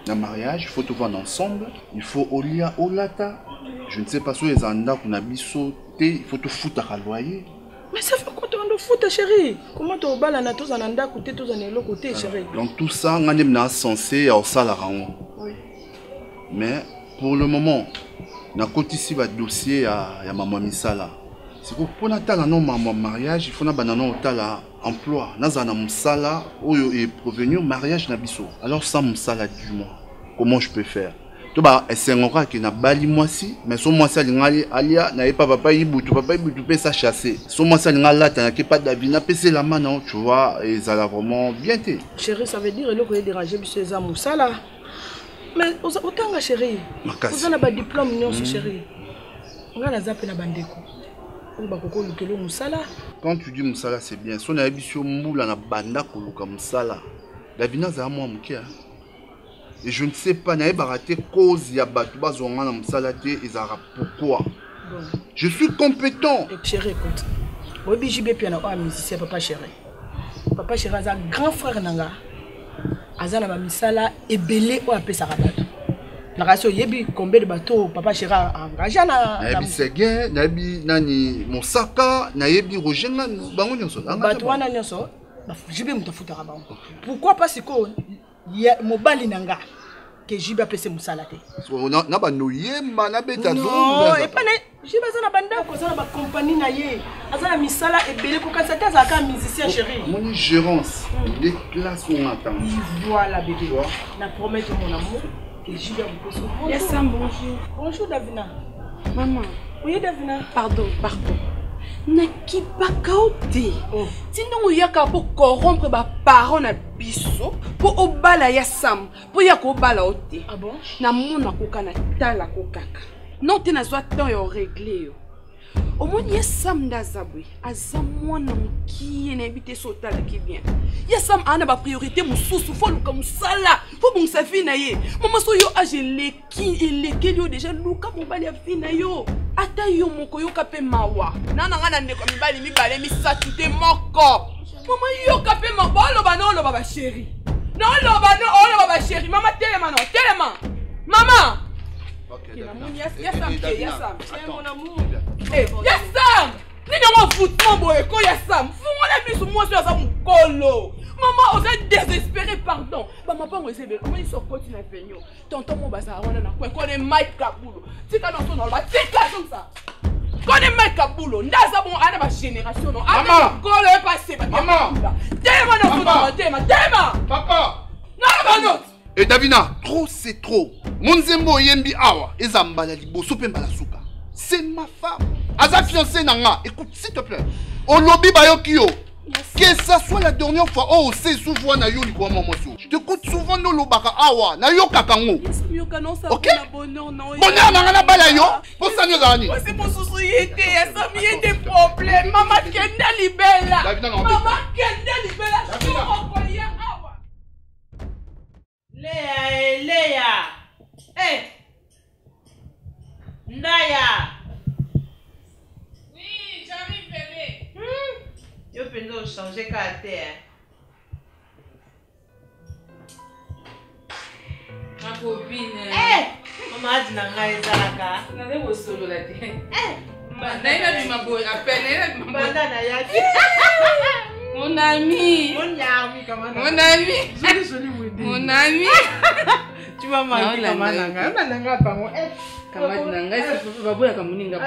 Un mariage, il faut te voir ensemble. Il faut olia olata. Je ne sais pas si les anda qu'on a mis sauté. Il faut te foutre à loyer. Mais ça fait quoi tu te foutre chérie? Comment tu as balé na tous en anda côté tous en l'autre côté chérie? Donc tout ça, on est censé au salarango. Oui. Mais pour le moment, on a côté ici le dossier à maman Misala. C'est pour Natala non maman mariage, il faut na banana otala emploi. Nazana musala oyo est provenu mariage na biso. Alors ça musala du mois. Comment je peux faire? Tu bah c'est un aura qui na bali moi si, mais son moi ça lingali alia na pas papa ibutu peut ça chasser. Son moi ça lingala t'as qui pas d'avina pc la main non, tu vois, et ça l'a vraiment bien été. Chérie, ça veut dire le ko déranger biso za musala. Mais autant nga chérie. Vous avez un diplôme non chérie. Nga na zape na bandeko. Quand tu dis Moussala, c'est bien. Si on a habitué Moula na banda koluka Moussala, la vina za moi moukia. Et je ne sais pas, n'a pas raté cause ya batuba zonga na Moussala te et zara pourquoi. Je suis compétent. Chérie, écoute. Obi jibe piano a musicien papa chéri. Papa chéri a un grand frère nanga. Azana ba misala ebelé o apesa rabatu. Nakaso yebi combien de bateaux papa chéra engagé na yebi Seguin nayebi nani Mosaka nayebi Roger bango nyonso bateau wana nyonso jibe mutafuta bango pourquoi parce que mobali nanga que jibe apese musala te na ba noyema na beta zo non et pas jibe za na banda ko za na ba compagnie na ye azana misala ebele ko kansa ta za ka musicien chéri mon gérance les classes on attend voilà bébé na promettre mon amour. Yassam, bonjour. Bonjour Davina. Maman. Oui Davina. Pardon. Naki bakaote. Sinon yaka pour corrompre ba parents na biso pour obala Yassam pour yako obala ote. Ah bon? Na mona koka na tala kokaka. Non te na zwa temps yo régler yo. Au moins Yassam ndazabwe azamwana muki na ebite sota la ki bien. Yassam ana ba priorité mususu fo luka musala fo bon sa fille na ye. Maman so yo age leki yo déjà luka mobali ya fille na yo. Ata yo moko yo kape mawa. Nana ngana ndeko mibali mibale misatu te moko. Maman yo kape mawa lo ba ba chérie. Non lo ba chérie. Maman telema. Maman. Yassam, c'est mon amour. Yassam! Nina foutement boyeko Yassam. Fungona biso moi sur ça mon colo. Maman, on est désespéré pardon. Maman pas on essaie de comment ils sont continue peigno. Tonton mon bazar on na quoi connaît Mike Kabulo. Tika dans son ba tika comme ça. Connaît Mike Kabulo. Ndaza bon ana ma génération non. Maman, colo est passé. Maman. Tellement dans son tema. Papa. Non. Et Davina, trop c'est trop. Monzembo yembi awa, ezambala liboso pe mbala suka. C'est ma femme. Aza fiancée nanga, écoute s'il te plaît. Au lobby bayokio. Que ça soit la dernière fois, oh c'est souvent na yo likwa maman so. Je t'écoute souvent no lobaka awa, na yo kakango. OK? Bonheur nanga na bala yo. Pour ça nous ani. C'est mon souci était, ça mi était problème. Maman kenda libella. Maman kenda libella. Léa. Eh. Ndaya. Oui, j'arrive bébé. Yo peux changer caractère. Ma copine. Eh. Maman a dit nanga ezalaka. Na debo solo la te. Eh. Naina bi maboy appelle na banda na yaki. Mon Mon ami. Mon ami. Mon ami. Tu m'as marqué comme un nanga. Kamadi nanga, c'est pas bon comme ninga.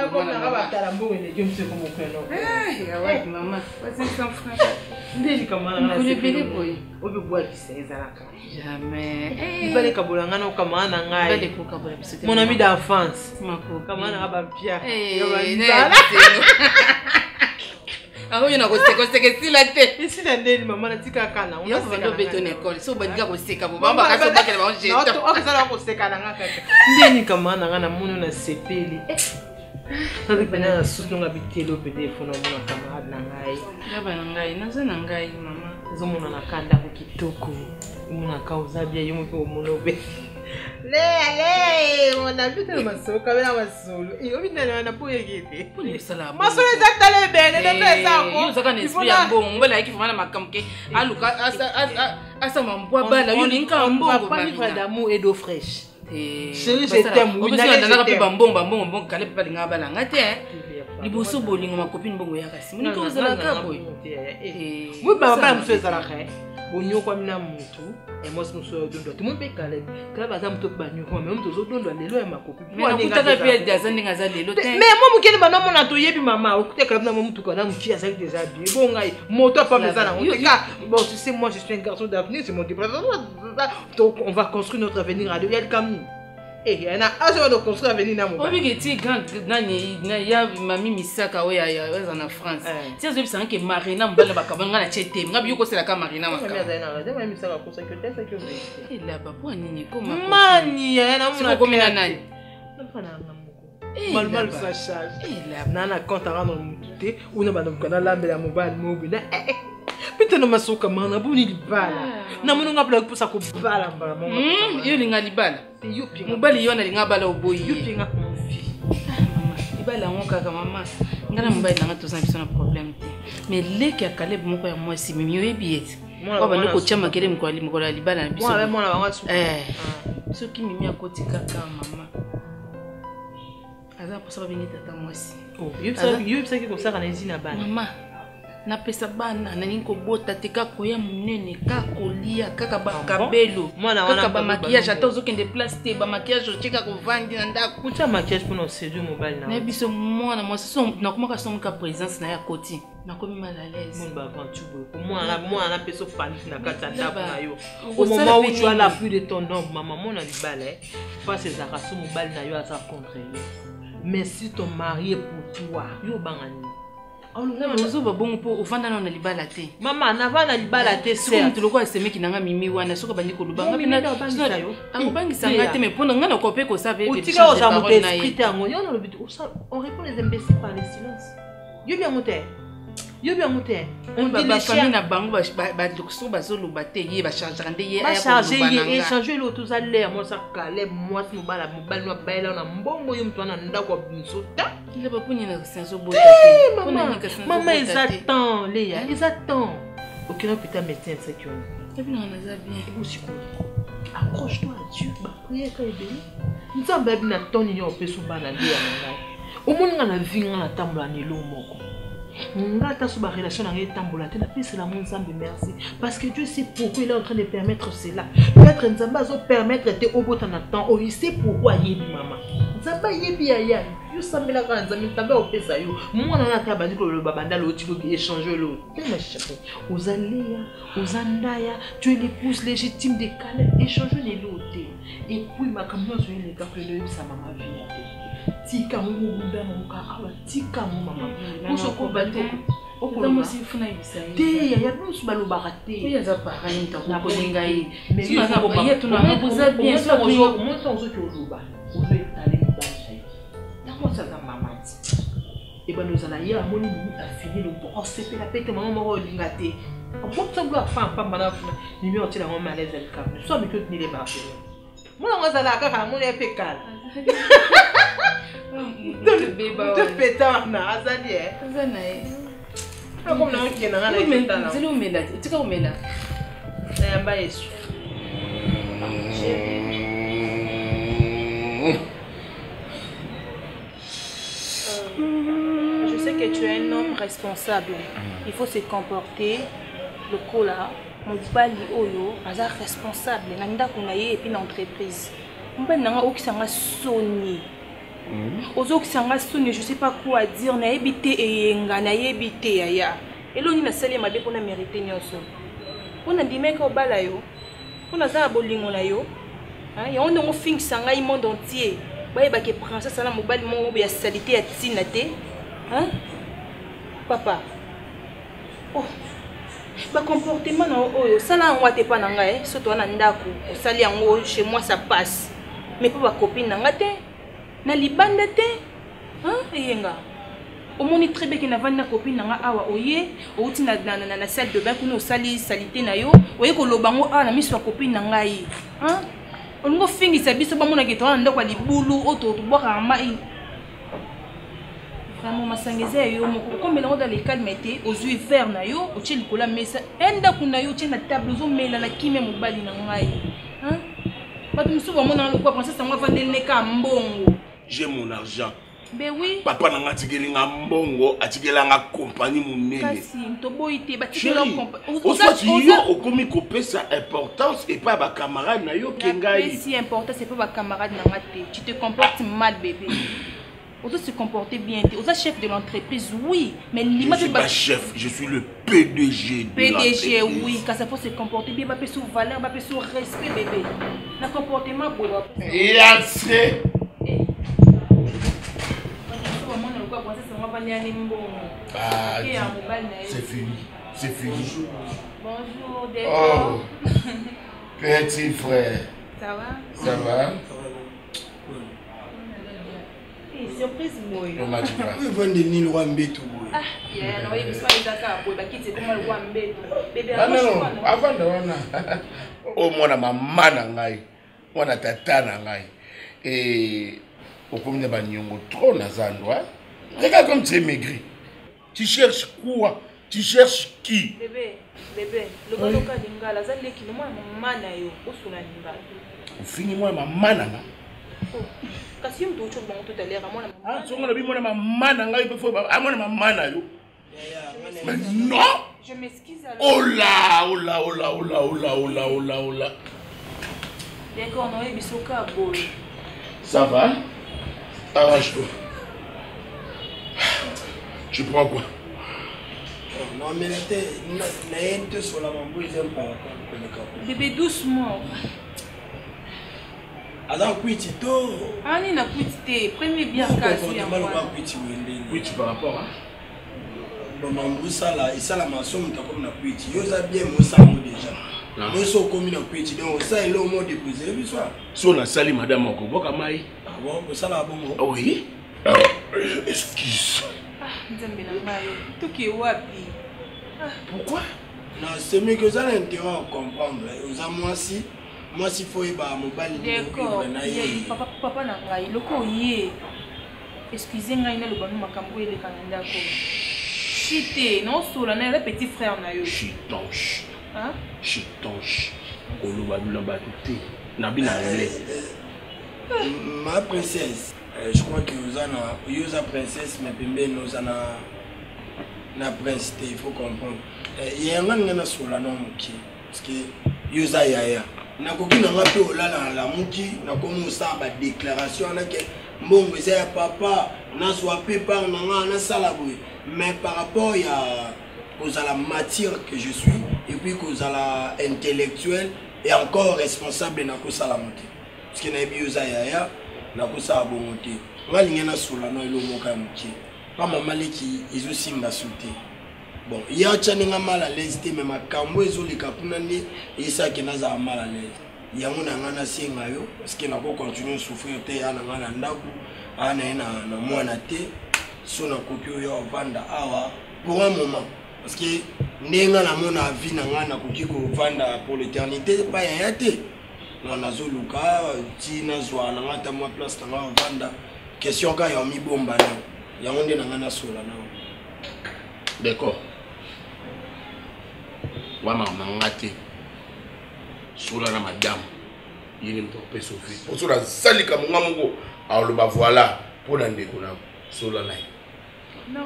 Maman, vas-y sans frère. Ndeli kama na le bébé boy. Obi boy qui sait ezalaka. Jamais. Il fallait kabolanga na kama na ngai. Mon ami d'enfance. Kama na ba pia. Ah oui, on a resté si la tête. Ici la ndeli maman na tika kana. On a fait béton école. So bandika koseka bo. Bamba ka so bakela ba jeto. Non, on ça la koseka na ngaka. Ndeni kama na ngana munu na sepeli. Ça dépend na susu nga bitelo PDF na mona camarade na ngai. Ngaba na ngai, naza na ngai mama. Zomona na kanda ko kitoko. Mona kauza bia yomo ko monobe. Le, mon ami te masolo kabela masolo. Et obi na po yegete. Pour les sala. Masolo ezakta le bene de pesa ko. Yo zaka na esprit ya mbongo, mbala yaki fana makamke. Aluka asa mambwa bala yo linka mbongo. Pas livre d'amour et d'eau fraîche. Chérie, c'était moi. On a pas bambon kale pa linga bala ngate. Liboso bolingo ma copine bongo ya kasi. Muni ko zala ka boy. Moi baba mso ezala ka. Bonyo kwa mina mutu. Et moi c'est mso dondo. Tout monde peut kale. Kala baza mto banyo kwa même to zo dondo lelo ya makopi. Mais kutaka pia dazandi ngaza lelo te. Mais moi mukene bana mona to yebi mama. Okute kala na mutu kana muki azaki déjà bien. Bon ngai moto pas besoin na. Bon tu sais moi je suis un garçon d'avenir, c'est mon déplacement. Donc on va construire notre avenir à deux. Il y a le camion. Eh, il y en a un seul de construire avenir na mo. Obi que ti grand nani na ya mami misaka oya ya en France. Si vous savez que Marina mbala bakabanga na chete. Ngabi ko sela ka Marina maka. Mami misaka ko ça que t'es ça que vous. Et là papa nini comment mani ya na mo ko mina nani. Mal ça charge. Et là nana compte rendre muté ou na bana kana lambela mobile mobile. Putain na masoka mana buni libala. Na mununga pla ko sa ko bala mbala mo. Yo linga libala. Mobali yona linga bala oboyi. Yo pinga confi. Libala ngoka kaka mama. Ngana mobali nanga to sans na problème te. Mais leki akale moko ya moi si mimi yebiet. Kwa bando ko chama kele mkwali mkola libala na biso. Moi moi na banga su. Soki mimi akoti kaka mama. Aza pour ça venir tata moi si. Oh, yo ça ki ko sa kana zina bana. Mama. Na pesa bana na ninko bota te kako ya munene kako lia kaka ba kabelo kaka ba maquillage ata ozokende place te ba maquillage ocheka ko vandi na ndako kucha maquillage pour nos séduire mobile na biso mwana moi son na komaka son ka présence na ya koti na komi mal à l'aise mon ba aventure pour moi na peso panique na kata ndako na yo au moment où tu as la pluie de ton ombre maman mon na libala face ces arasso mobile na yo asa contre yo mais si ton mari est pour toi yo bangani. Ozo ba bongo po ofanda na libala te. Mama na va na libala te c'est comme tu le quoi semeki nanga mimi wana soko bandi ko lubanga bina yo. Ango bangi sanga te mais pona ngana ko pe ko save et puis changer de parole na ye. On répond les imbéciles par le silence. Yo bien monter. Yo bien monter. On dit les famille na bango ba dokso ba zo loba te ye ba charger ande ye ba charger ye échanger le tout ça l'air moi ça calé moi no bala mobile no baila na mbongo yo mtwana ndako binsota. Il va pas venir senso bota te. Maman ils attendent Léa, ils attendent. Aucun hôpital médecin c'est que et puis on a bien aussi quoi. Accroche-toi à Dieu, ba prière quand il béni. Nzamba bina toni yo pe so bana Léa na. Au monde na vinga na tambola ni lo moko. Ngata sur ma relation avec Tambola, tu n'as plus cela mon Nzambe merci parce que Dieu sait pourquoi il est en train de permettre cela. Peut-être Nzamba zo permettre de obota na temps, oh il sait pourquoi yebi maman. Nzamba yebi ya yo sambela ka Nzambe Nzamba opesa yo. Moi na ka bandi ko le babanda lo ti ko échanger lo. Tu ma chérie, aux aléa, aux andaya, tu es l'épouse légitime de Caleb, échanger les lots. Et puis ma camion sur les cas que le sa maman vient. Tika mungu bunda muka awa tika mu mama muso ko bande okolo musi funa ibisa te ya musu balo barate ya za parani ta ko linga yi mais yo na ya tuna mabuza bien so ko yo mo to zo ko luba ozo etale banche na mo sa mama e ba nous ala ya moni ni a fini le bon c'est la pete maman mo linga te on peut se voir femme pas mana ni mi on tira mon malaise el cap so mi que ni les marcher moi on za la ka mo le pécal de pétard na azali azanae comme na qui na na pétard zelo umela tika umela yamba yesu je sais que tu es un homme responsable. Il faut se comporter lokola mobali oyo aza responsable na ndako na ye et puis na entreprise mobali nanga okisanga soni ozokisanga soni je sais pas quoi dire na yebite eyenga na yebite yaya eloni na sali mabe pona mériter nyonso pona ndimeka obala yo pona za bolingo na yo ya on ngo fingisa ngai monde entier bayeba ke princesse na mobali mo ya salité ya tina te papa oh ba comportement na oyo sala ngwa te pa na ngai soto na ndako osali yango chez moi ça passe mais pas ba copine na nga te na libanda te eyenga omoni très bien que na vanda copine na nga awa oye outi na salle de bain kuna osali salité na yo oye ko lobango na miso copine na ngai ongo fingisa biso ba mona ke to na ndako libulu oto to boka mai vraiment masangeze yo moko comme là dans les calmeté aux yeux verts na yo o tsheli kola mesa enda kuna yo tshena table zo mela la kime mobali na ngai ba tu musu ba mona lo kwa princesse ngwa vande neka mbongo j'ai mon argent ben oui papa na nga tikeli nga mbongo atikela nga compagnie munene kasi to boité ba tikela compagnie au komi kopesa importance et pas ba camarade na yo kengai si important c'est pas ba camarade na nga te tu te comportes mal bébé. On doit se comporter bien. On est chef de l'entreprise, oui. Mais je suis pas chef, je suis le PDG. PDG, oui. Quand ça faut se comporter bien, on sous valeur, on sous respect, bébé. Le comportement, bon. Il a fait. C'est fini. C'est fini. Bonjour, oh, petit frère. Ça va? Ça va? Surprise moi. Oui, vendre ni le roi mbeto. Ah, yeah, no, il soit d'accord, boy, ba kiti comme le roi mbeto. Bébé, non, avant de wana. Oh mwana mama na ngai. Mwana tata na ngai. Et au combien ba nyongo trop na zandwa. Regarde comme tu es maigri. Tu cherches quoi? Tu cherches qui? Bébé, le baloka lingala za leki no mwana mama na yo, osuna lingala. Fini moi mama na nga. Kasi mtu ucho bon tout à l'heure amona ah songa na bimona mama na ngai pefo amona mama na yo mais non je m'excuse alors oh là d'accord non et bisoka boy ça va arrache-toi tu prends quoi non mais là t'es sur la mambo ils aiment pas bébé doucement. Alors, quitté tout. Ah, ni na quitté. Premier bien cassé. Oui, tu par rapport à. Bon, mambo ça là, et ça la maçon, t'as comme na quitté. Yo ça bien, moi ça moi déjà. Nous sommes comme na quitté, donc ça est là au mot déposé, le soir. Si on a sali madame Oko, boka mai. Ah bon, ça là bon. Oui. Excuse. Ah, nzambe na mayo. Tout qui wapi. Pourquoi? Non, c'est mieux que ça l'intérêt à comprendre. Aux moi si. Moi, s'il faut y avoir mobile, d'accord. Papa n'a pas eu le courrier. Excusez-moi, il a le bon macambo et le Canada. Chité, non, sur le petit frère. Chitanche. Hein? Chitanche. On le va nous l'embattre. Nabina, ma princesse, je crois que vous avez une princesse, mais nous avons une princesse, il faut comprendre. Il y a un gars sur la norme qui, parce que vous avez nakoki nanga pe olala la muki nakomo sa ba déclaration na ke mbongo ya papa na soit pe par nanga na sala boy mais par rapport à la matière que je suis et puis aux la intellectuel et encore responsable na ko sala muki parce que na bi ya na ko sa bongote ngalinga na sula no elo moka muki pa mama leki izo simba sauté. Bon, il y a un mal à l'aise, mais ma cambo est les capunani et ça qui n'a pas mal à l'aise. Il y a un an à Singayo, parce qu'il n'a pas continué à souffrir, il y a un an à Ndaku, un an à Moanate, son copie au Vanda Awa, pour un moment. Parce que Nenga la mon avis n'a pas cookie au Vanda pour l'éternité, pas un yate. On a Zoluka, Tina Zoa, n'a pas moi place dans Vanda. Question quand il y a mis bomba, il y a un an à Sola. D'accord. Wama mangate sola na madame yini mtope Sophie pour sola salika mungamungo alors bah voilà pour la ndeko na sola na non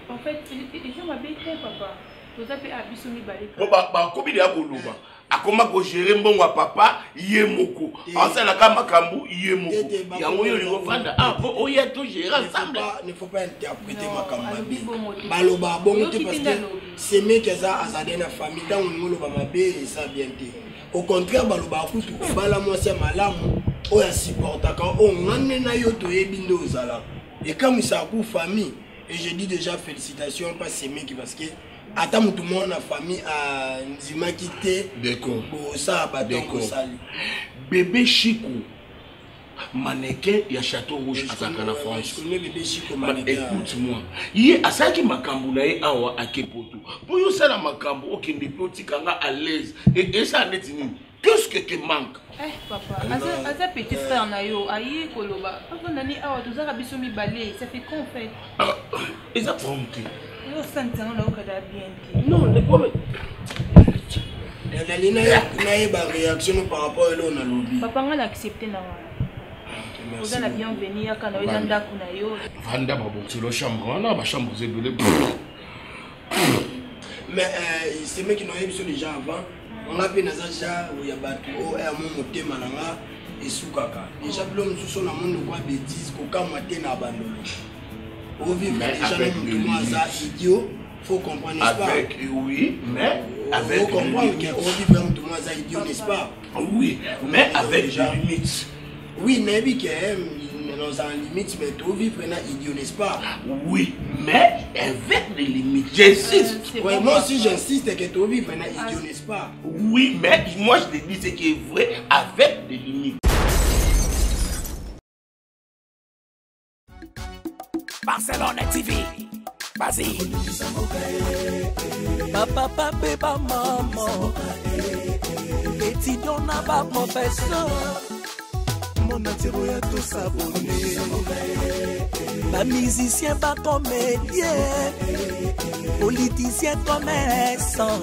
en fait ils ont ma bête papa bakomi ya koloba akoma kogere mbongo ya papa ye moko asalaka makambo ye moko yango oyo likovanda po oya togere ensemble. Ne faut pas interpréter makambo mabe baloba bongo te parce que c'est mec azade na famille ntango olingi oloba mabe eza bien te. Au contraire baloba kutu obala mwasi ya malamu oyo asupportaka oyo ngane na yo toyebi nde ozalaka ekamwisaka ku famille. Et je dis déjà félicitations pas ces mecs parce que ata mutu mo na famille a nzima kité pour ça batongo sali bébé Chico mannequin ya Château Rouge azaka na France. Je connais bébé Chico mannequin. Écoute-moi, yé asaki makambo na ye awa akepoto pour yo sala makambo okende poti kanga à l'aise et ça net nini qu'est-ce que te manque? Papa, asa petit frère na yo ayi koloba papa nani awa tozaka biso mibale ça fait qu'on fait eza prompte yo sentana na okada bien non le problème la ligne na ye ba réaction par rapport à l'on a lobby papa nga na accepter na wana oza na bienvenue ya kana oza ndako na yo vanda ba bon le chambre na ba chambre zebele mais c'est mec qui n'ont eu déjà avant. On a bien déjà où il y a battu au mon thème là et soukaka. Déjà l'homme sous son amour de quoi bêtise qu'aucun matin n'a abandonné. Au vivre déjà l'homme idiot, faut comprendre n'est-ce pas? Avec oui, mais avec faut comprendre que au vivre tout moi ça idiot n'est-ce pas? Oui, mais avec des limites. Oui, n'est-ce que dans un limite mais tout vivre là idiot n'est-ce pas? Oui, mais avec des limites. J'insiste. Ouais, moi aussi j'insiste que tout vivre là idiot n'est-ce pas? Oui, mais moi je te dis ce qui est vrai avec des limites. Barcelone TV, vas-y. Papa, papa, maman, étudiant n'a pas professeur. Mon attiro ya tout s'abonner. Pas musicien, pas comédien, politicien, commerçant.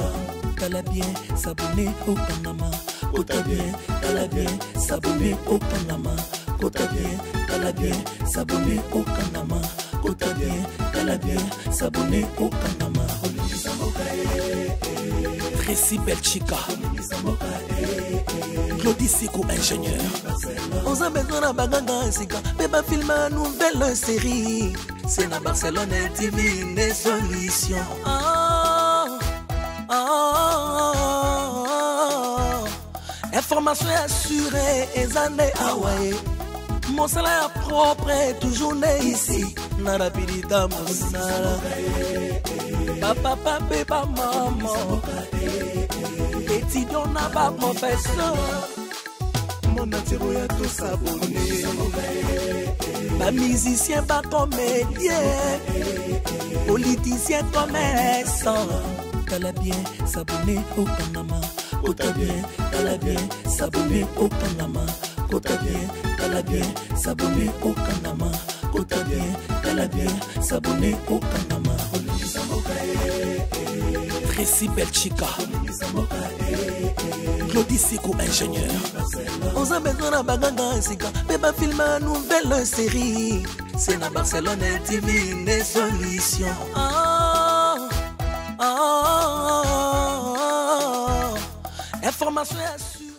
T'as bien s'abonner au Panama. Kota bien, t'as bien s'abonner au Panama. Kota bien, t'as bien s'abonner au Panama. Kota bien, t'as bien s'abonner au Panama. Tracy Belchica, Claudie Siko ingénieur. On a besoin d'un bagage sika, bébé film une nouvelle série. C'est dans Barcelone TV des solutions. Information assurée et années Hawaii. Mon salaire propre est toujours né ici. Nara pilita monsala. Papa, papa, maman. Étudiant n'a pas professeur. Mon attiro ya tout s'abonner. Pas musicien, pas comédien, politicien, commerçant. T'as bien s'abonner au Panama. Kota bien, t'as bien s'abonner au Panama. Kota bien, t'as bien s'abonner au Panama. Kota bien, t'as bien s'abonner au Panama. Tracy Belchica, Claudie Siko ingénieur. On a besoin d'un bagage sika, bébé film une nouvelle série. C'est dans Barcelone TV des solutions. Information assurée.